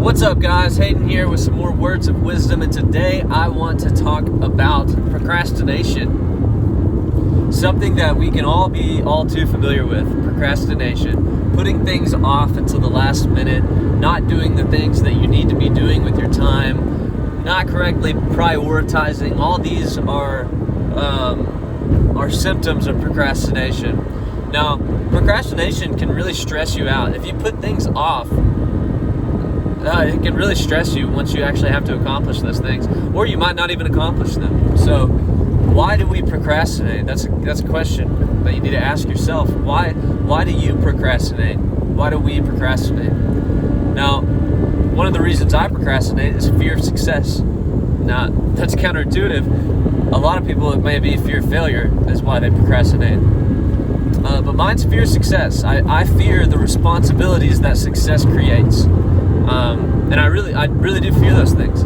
What's up, guys? Hayden here with some more words of wisdom, and today I want to talk about procrastination. Something that we can all be all too familiar with, procrastination. Putting things off until the last minute, not doing the things that you need to be doing with your time, not correctly prioritizing. All these are symptoms of procrastination. Now, procrastination can really stress you out. If you put things off, it can really stress you once you actually have to accomplish those things, or you might not even accomplish them. So why do we procrastinate? That's a question that you need to ask yourself. Why do you procrastinate? Why do we procrastinate? Now, one of the reasons I procrastinate is fear of success. Now, that's counterintuitive. A lot of people, it may be fear of failure is why they procrastinate. But mine's fear of success. I fear the responsibilities that success creates. And I really do fear those things.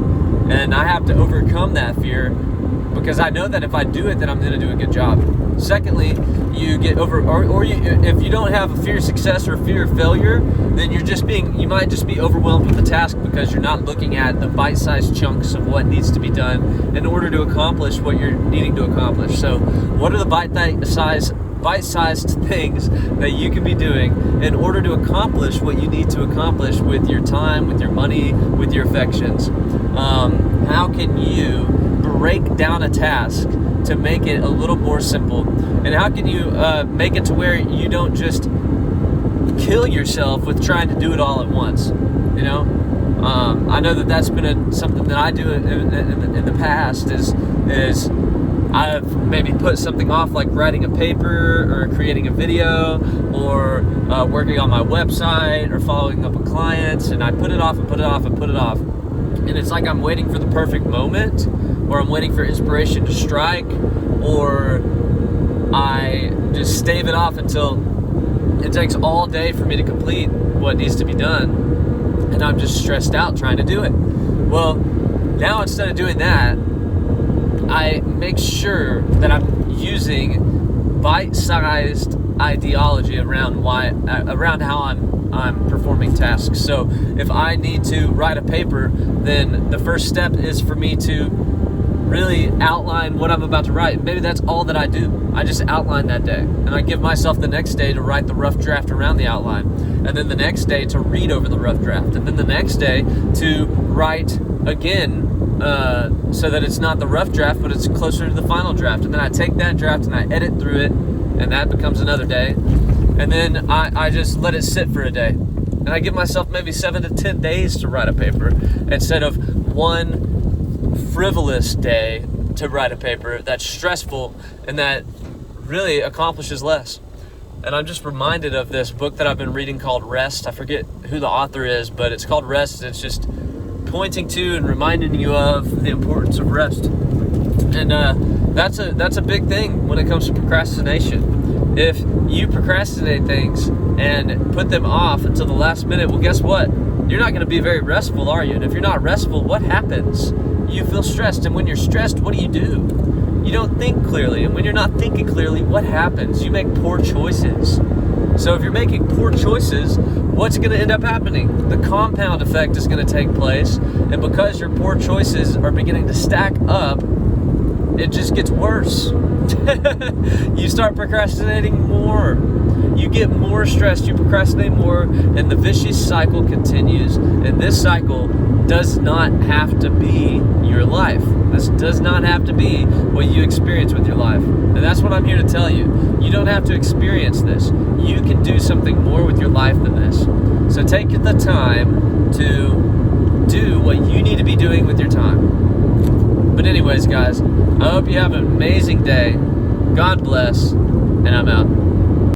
And I have to overcome that fear because I know that if I do it, then I'm going to do a good job. Secondly, you get if you don't have a fear of success or a fear of failure, then you might just be overwhelmed with the task because you're not looking at the bite-sized chunks of what needs to be done in order to accomplish what you're needing to accomplish. So what are the bite-sized things that you can be doing in order to accomplish what you need to accomplish with your time, with your money, with your affections? How can you break down a task to make it a little more simple? And how can you make it to where you don't just kill yourself with trying to do it all at once? You know, I know that's been something that I do in the past is I've maybe put something off, like writing a paper or creating a video or working on my website or following up with clients, and I put it off and put it off and put it off. And it's like I'm waiting for the perfect moment, or I'm waiting for inspiration to strike, or I just stave it off until it takes all day for me to complete what needs to be done, and I'm just stressed out trying to do it. Well, now instead of doing that, I make sure that I'm using bite-sized ideology around how I'm performing tasks. So if I need to write a paper, then the first step is for me to really outline what I'm about to write. Maybe that's all that I do. I just outline that day, and I give myself the next day to write the rough draft around the outline, and then the next day to read over the rough draft, and then the next day to write again, so that it's not the rough draft, but it's closer to the final draft. And then I take that draft and I edit through it, and that becomes another day. And then I just let it sit for a day. And I give myself maybe 7 to 10 days to write a paper instead of one frivolous day to write a paper that's stressful and that really accomplishes less. And I'm just reminded of this book that I've been reading called Rest. I forget who the author is, but it's called Rest. It's just pointing to and reminding you of the importance of rest. And that's a big thing when it comes to procrastination. If you procrastinate things and put them off until the last minute, well, guess what? You're not going to be very restful, are you? And if you're not restful, what happens? You feel stressed. And when you're stressed, what do? You don't think clearly. And when you're not thinking clearly, what happens? You make poor choices. So if you're making poor choices, what's going to end up happening? The compound effect is going to take place, and because your poor choices are beginning to stack up, it just gets worse. You start procrastinating more. You get more stressed, you procrastinate more, and the vicious cycle continues. And this cycle does not have to be your life. This does not have to be what you experience with your life. And that's what I'm here to tell you. You don't have to experience this. You can do something more with your life than this. So take the time to do what you need to be doing with your time. But anyways, guys, I hope you have an amazing day. God bless, and I'm out.